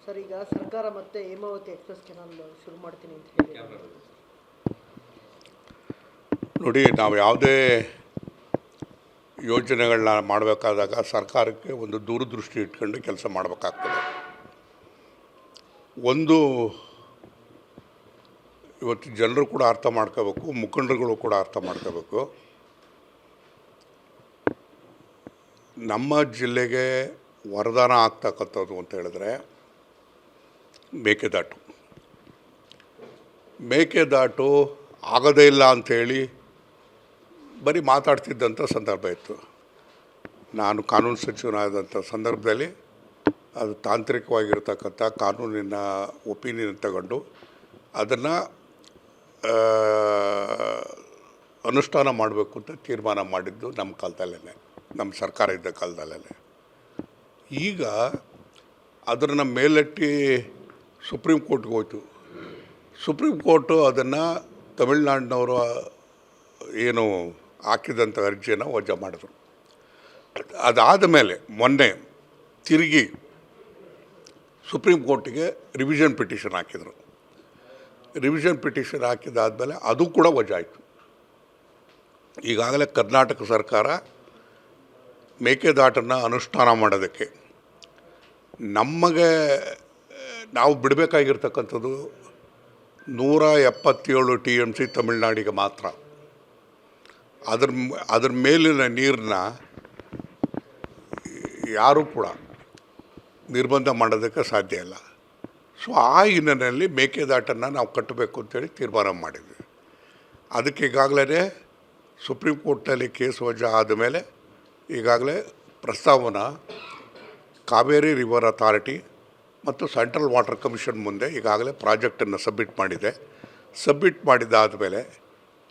Sir, ಈಗ ಸರ್ಕಾರ ಮತ್ತೆ ಹೇಮಾವತಿ ಎಕ್ಸ್ಪ್ರೆಸ್ ಕೆನಾಲ್ ಶುರು ಮಾಡ್ತೀನಿ ಅಂತ ಹೇಳಿ. ನೋಡಿ, ನಾವು ಯಾವುದೇ ಯೋಜನೆಗಳನ್ನ ಮಾಡಬೇಕಾದಾಗ ಸರ್ಕಾರಕ್ಕೆ ಒಂದು ದೂರದೃಷ್ಟಿ ಇಟ್ಕೊಂಡು ಕೆಲಸ ಮಾಡಬೇಕಾಗ್ತದೆ. ಒಂದು ಇವತ್ತು ಜನರು ಕೂಡ ಅರ್ಥ ಮಾಡ್ಕೋಬೇಕು, ಮುಖಂಡರುಗಳು ಕೂಡ ಅರ್ಥ ಮಾಡ್ಕೋಬೇಕು. ನಮ್ಮ ಜಿಲ್ಲೆಗೆ ವರದಾನ ಆಗ್ತಕ್ಕಂಥದ್ದು ಅಂತ ಹೇಳಿದ್ರೆ ಮೇಕೆದಾಟು ಆಗೋದೇ ಇಲ್ಲ ಅಂಥೇಳಿ ಬರೀ ಮಾತಾಡ್ತಿದ್ದಂಥ ಸಂದರ್ಭ ಇತ್ತು. ನಾನು ಕಾನೂನು ಸಚಿವನಾದಂಥ ಸಂದರ್ಭದಲ್ಲಿ ಅದು ತಾಂತ್ರಿಕವಾಗಿರ್ತಕ್ಕಂಥ ಕಾನೂನಿನ ಒಪಿನಿಯನ್ ತಗೊಂಡು ಅದನ್ನು ಅನುಷ್ಠಾನ ಮಾಡಬೇಕು ಅಂತ ತೀರ್ಮಾನ ಮಾಡಿದ್ದು ನಮ್ಮ ಕಾಲದಲ್ಲೇ, ನಮ್ಮ ಸರ್ಕಾರ ಇದ್ದ ಕಾಲದಲ್ಲೇ. ಈಗ ಅದನ್ನು ಮೇಲೆತ್ತಿ ಸುಪ್ರೀಂ ಕೋರ್ಟ್ಗೆ ಹೋಯ್ತು. ಸುಪ್ರೀಂ ಕೋರ್ಟು ಅದನ್ನು ತಮಿಳ್ನಾಡಿನವರು ಏನು ಹಾಕಿದಂಥ ಅರ್ಜಿಯನ್ನು ವಜಾ ಮಾಡಿದ್ರು. ಅದಾದ ಮೇಲೆ ಮೊನ್ನೆ ತಿರುಗಿ ಸುಪ್ರೀಂ ಕೋರ್ಟಿಗೆ ರಿವಿಷನ್ ಪಿಟಿಷನ್ ಹಾಕಿದರು. ರಿವಿಷನ್ ಪಿಟಿಷನ್ ಹಾಕಿದಾದಮೇಲೆ ಅದು ಕೂಡ ವಜಾ ಆಯಿತು. ಈಗಾಗಲೇ ಕರ್ನಾಟಕ ಸರ್ಕಾರ ಮೇಕೆದಾಟನ್ನು ಅನುಷ್ಠಾನ ಮಾಡೋದಕ್ಕೆ ನಾವು ಬಿಡಬೇಕಾಗಿರ್ತಕ್ಕಂಥದ್ದು 177 TMC ತಮಿಳ್ನಾಡಿಗೆ ಮಾತ್ರ. ಅದ್ರ ಮೇಲಿನ ನೀರನ್ನ ಯಾರೂ ಕೂಡ ನಿರ್ಬಂಧ ಮಾಡೋದಕ್ಕೆ ಸಾಧ್ಯ ಇಲ್ಲ. ಸೊ ಆ ಹಿನ್ನೆಲೆಯಲ್ಲಿ ಮೇಕೆದಾಟನ್ನು ನಾವು ಕಟ್ಟಬೇಕು ಅಂತೇಳಿ ತೀರ್ಮಾನ ಮಾಡಿದ್ವಿ. ಅದಕ್ಕೆ ಈಗಾಗಲೇ ಸುಪ್ರೀಂ ಕೋರ್ಟ್ನಲ್ಲಿ ಕೇಸ್ ವಜಾ ಆದಮೇಲೆ ಈಗಾಗಲೇ ಪ್ರಸ್ತಾವನ ಕಾವೇರಿ ರಿವರ್ ಅಥಾರಿಟಿ ಮತ್ತು ಸೆಂಟ್ರಲ್ ವಾಟರ್ ಕಮಿಷನ್ ಮುಂದೆ ಈಗಾಗಲೇ ಪ್ರಾಜೆಕ್ಟನ್ನು ಸಬ್ಮಿಟ್ ಮಾಡಿದಾದ ಮೇಲೆ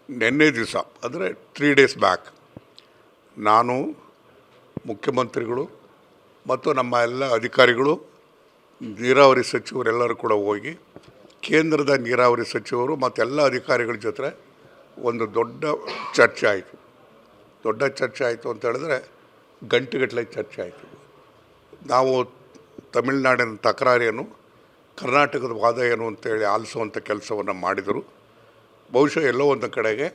ನಿನ್ನೆ ದಿವಸ ಅಂದರೆ 3 days ಬ್ಯಾಕ್ ನಾನು ಮುಖ್ಯಮಂತ್ರಿಗಳು ಮತ್ತು ನಮ್ಮ ಎಲ್ಲ ಅಧಿಕಾರಿಗಳು, ನೀರಾವರಿ ಸಚಿವರೆಲ್ಲರೂ ಕೂಡ ಹೋಗಿ ಕೇಂದ್ರದ ನೀರಾವರಿ ಸಚಿವರು ಮತ್ತು ಎಲ್ಲ ಅಧಿಕಾರಿಗಳ ಜೊತೆ ಒಂದು ದೊಡ್ಡ ಚರ್ಚೆ ಆಯಿತು ಅಂತ ಹೇಳಿದ್ರೆ ಗಂಟೆಗಟ್ಟಲೆ ಚರ್ಚೆ ಆಯಿತು. ನಾವು ತಮಿಳುನಾಡಿನ ತಕರಾರೇನು, ಕರ್ನಾಟಕದ ವಾದ ಏನು ಅಂತೇಳಿ ಆಲಿಸುವಂಥ ಕೆಲಸವನ್ನು ಮಾಡಿದರು. ಬಹುಶಃ ಎಲ್ಲೋ ಒಂದು ಕಡೆಗೆ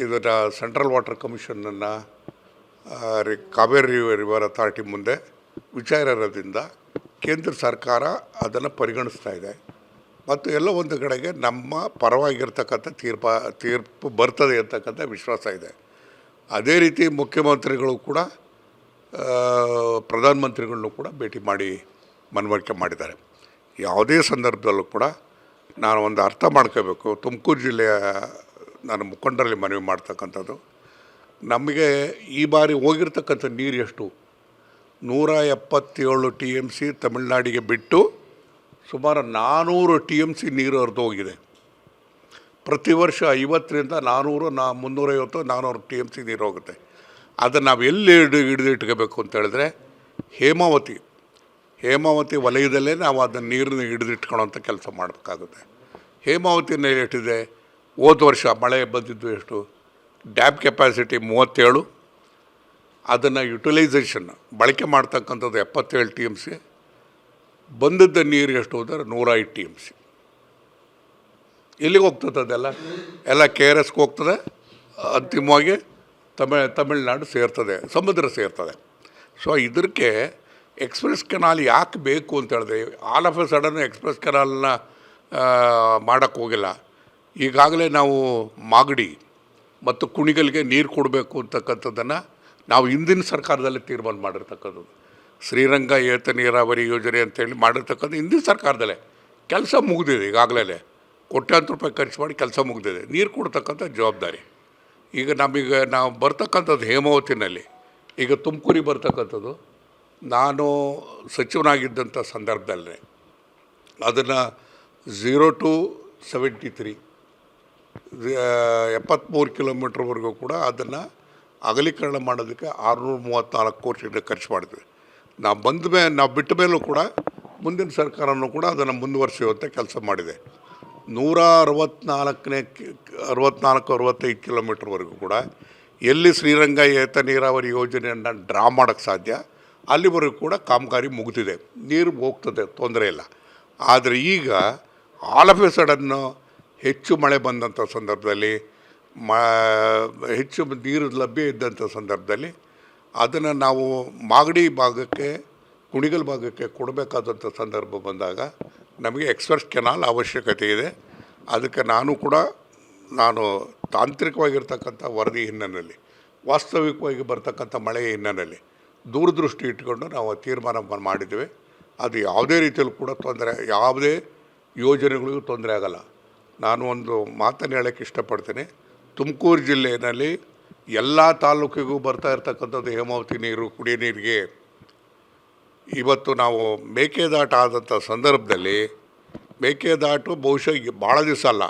ಇದನ್ನು ಸೆಂಟ್ರಲ್ ವಾಟರ್ ಕಮಿಷನನ್ನು ಕಾವೇರಿ ರಿವರ್ ಅಥಾರಿಟಿ ಮುಂದೆ ವಿಚಾರ ಇರೋದ್ರಿಂದ ಕೇಂದ್ರ ಸರ್ಕಾರ ಅದನ್ನು ಪರಿಗಣಿಸ್ತಾ ಇದೆ ಮತ್ತು ಎಲ್ಲೋ ಒಂದು ಕಡೆಗೆ ನಮ್ಮ ಪರವಾಗಿರ್ತಕ್ಕಂಥ ತೀರ್ಪು ಬರ್ತದೆ ಅಂತಕ್ಕಂಥ ವಿಶ್ವಾಸ ಇದೆ. ಅದೇ ರೀತಿ ಮುಖ್ಯಮಂತ್ರಿಗಳು ಕೂಡ ಪ್ರಧಾನಮಂತ್ರಿಗಳನ್ನೂ ಕೂಡ ಭೇಟಿ ಮಾಡಿ ಮನವರಿಕೆ ಮಾಡಿದ್ದಾರೆ. ಯಾವುದೇ ಸಂದರ್ಭದಲ್ಲೂ ಕೂಡ ನಾನು ಒಂದು ಅರ್ಥ ಮಾಡ್ಕೋಬೇಕು, ತುಮಕೂರು ಜಿಲ್ಲೆಯ ನಾನು ಮುಖಂಡರಲ್ಲಿ ಮನವಿ ಮಾಡ್ತಕ್ಕಂಥದ್ದು, ನಮಗೆ ಈ ಬಾರಿ ಹೋಗಿರ್ತಕ್ಕಂಥ ನೀರು ಎಷ್ಟು 177 TMC ತಮಿಳ್ನಾಡಿಗೆ ಬಿಟ್ಟು ಸುಮಾರು 400 TMC ನೀರು ಹರಿದು ಹೋಗಿದೆ. ಪ್ರತಿ ವರ್ಷ 50ರಿಂದ 350-400 TMC ನೀರು ಹೋಗುತ್ತೆ. ಅದನ್ನು ನಾವು ಎಲ್ಲಿ ಹಿಡಿದಿಟ್ಕೋಬೇಕು ಅಂತ ಹೇಳಿದ್ರೆ ಹೇಮಾವತಿ ವಲಯದಲ್ಲೇ ನಾವು ಅದನ್ನು ನೀರನ್ನು ಹಿಡಿದಿಟ್ಕೊಳ್ಳೋಂಥ ಕೆಲಸ ಮಾಡಬೇಕಾಗುತ್ತೆ. ಹೇಮಾವತಿನಲ್ಲಿ ಎಷ್ಟಿದೆ, ಹೋದ ವರ್ಷ ಮಳೆ ಬಂದಿದ್ದು ಎಷ್ಟು, ಡ್ಯಾಮ್ ಕೆಪಾಸಿಟಿ 37, ಅದನ್ನು ಯುಟಿಲೈಸೇಷನ್ ಬಳಕೆ ಮಾಡ್ತಕ್ಕಂಥದ್ದು 77 TMC, ಬಂದದ್ದು ನೀರು ಎಷ್ಟು ಹೋದರೆ 105 TMC. ಎಲ್ಲಿಗೆ ಹೋಗ್ತದೆ ಎಲ್ಲ KRSಗೆ ಹೋಗ್ತದೆ, ಅಂತಿಮವಾಗಿ ತಮಿಳ್ನಾಡು ಸೇರ್ತದೆ, ಸಮುದ್ರ ಸೇರ್ತದೆ. ಸೊ ಇದಕ್ಕೆ ಎಕ್ಸ್ಪ್ರೆಸ್ ಕೆನಾಲ್ ಯಾಕೆ ಬೇಕು ಅಂತ ಹೇಳಿದ್ರೆ, all of a sudden express ಕೆನಾಲ್ನ ಮಾಡೋಕ್ಕೆ ಹೋಗಿಲ್ಲ. ಈಗಾಗಲೇ ನಾವು ಮಾಗಡಿ ಮತ್ತು ಕುಣಿಗಲ್ಗೆ ನೀರು ಕೊಡಬೇಕು ಅಂತಕ್ಕಂಥದ್ದನ್ನು ನಾವು ಹಿಂದಿನ ಸರ್ಕಾರದಲ್ಲಿ ತೀರ್ಮಾನ ಮಾಡಿರ್ತಕ್ಕಂಥದ್ದು. ಶ್ರೀರಂಗ ಏತ ನೀರಾವರಿ ಯೋಜನೆ ಅಂತೇಳಿ ಮಾಡಿರ್ತಕ್ಕಂಥ ಹಿಂದಿನ ಸರ್ಕಾರದಲ್ಲೇ ಕೆಲಸ ಮುಗಿದಿದೆ. ಈಗಾಗಲೇ ಕೋಟ್ಯಾಂತರ ರೂಪಾಯಿ ಖರ್ಚು ಮಾಡಿ ಕೆಲಸ ಮುಗಿದಿದೆ. ನೀರು ಕೊಡ್ತಕ್ಕಂಥ ಜವಾಬ್ದಾರಿ ಈಗ ನಾವು ಬರ್ತಕ್ಕಂಥದ್ದು ಹೇಮಾವತಿನಲ್ಲಿ. ಈಗ ತುಮಕೂರಿಗೆ ಬರ್ತಕ್ಕಂಥದ್ದು ನಾನು ಸಚಿವನಾಗಿದ್ದಂಥ ಸಂದರ್ಭದಲ್ಲೇ ಅದನ್ನು 0 to 73 73 ಕಿಲೋಮೀಟ್ರ್ವರೆಗೂ ಕೂಡ ಅದನ್ನು ಅಗಲೀಕರಣ ಮಾಡೋದಕ್ಕೆ 634 ಕೋಟಿ ಖರ್ಚು ಮಾಡಿದ್ವಿ. ನಾವು ಬಿಟ್ಟ ಮೇಲೂ ಕೂಡ ಮುಂದಿನ ಸರ್ಕಾರನೂ ಕೂಡ ಅದನ್ನು ಮುಂದುವರಿಸುವಂಥ ಕೆಲಸ ಮಾಡಿದೆ. 164-65 ಕಿಲೋಮೀಟ್ರ್ವರೆಗೂ ಕೂಡ ಎಲ್ಲಿ ಶ್ರೀರಂಗ ಏತ ನೀರಾವರಿ ಯೋಜನೆಯನ್ನು ಡ್ರಾ ಮಾಡೋಕ್ಕೆ ಸಾಧ್ಯ ಅಲ್ಲಿವರೆಗೂ ಕೂಡ ಕಾಮಗಾರಿ ಮುಗಿದಿದೆ, ನೀರು ಹೋಗ್ತದೆ, ತೊಂದರೆ ಇಲ್ಲ. ಆದರೆ ಈಗ ಆಲ್ ಆಫ್ ಎ ಸಡನ್ನು ಹೆಚ್ಚು ಮಳೆ ಬಂದಂಥ ಸಂದರ್ಭದಲ್ಲಿ ಹೆಚ್ಚು ನೀರು ಲಭ್ಯ ಇದ್ದಂಥ ಸಂದರ್ಭದಲ್ಲಿ ಅದನ್ನು ನಾವು ಮಾಗಡಿ ಭಾಗಕ್ಕೆ, ಕುಣಿಗಲ್ ಭಾಗಕ್ಕೆ ಕೊಡಬೇಕಾದಂಥ ಸಂದರ್ಭ ಬಂದಾಗ ನಮಗೆ ಎಕ್ಸ್‌ಪ್ರೆಸ್ ಕೆನಾಲ್ ಅವಶ್ಯಕತೆ ಇದೆ. ಅದಕ್ಕೆ ನಾನು ತಾಂತ್ರಿಕವಾಗಿರ್ತಕ್ಕಂಥ ವರದಿ ಹಿನ್ನೆಲೆಯಲ್ಲಿ, ವಾಸ್ತವಿಕವಾಗಿ ಬರ್ತಕ್ಕಂಥ ಮಳೆಯ ಹಿನ್ನೆಲೆಯಲ್ಲಿ ದೂರದೃಷ್ಟಿ ಇಟ್ಕೊಂಡು ನಾವು ತೀರ್ಮಾನ ಮಾಡಿದ್ದೇವೆ. ಅದು ಯಾವುದೇ ರೀತಿಯಲ್ಲೂ ಕೂಡ ಯಾವುದೇ ಯೋಜನೆಗಳಿಗೂ ತೊಂದರೆ ಆಗಲ್ಲ. ನಾನು ಒಂದು ಮಾತನ್ನು ಹೇಳೋಕ್ಕೆ ಇಷ್ಟಪಡ್ತೀನಿ. ತುಮಕೂರು ಜಿಲ್ಲೆಯಲ್ಲಿ ಎಲ್ಲ ತಾಲೂಕಿಗೂ ಬರ್ತಾ ಇರ್ತಕ್ಕಂಥದ್ದು ಹೇಮಾವತಿ ನೀರು, ಕುಡಿಯೋ ನೀರಿಗೆ ಇವತ್ತು ನಾವು ಮೇಕೆದಾಟು ಆದಂಥ ಸಂದರ್ಭದಲ್ಲಿ ಮೇಕೆದಾಟು ಬಹುಶಃ ಭಾಳ ದಿವಸ ಅಲ್ಲ,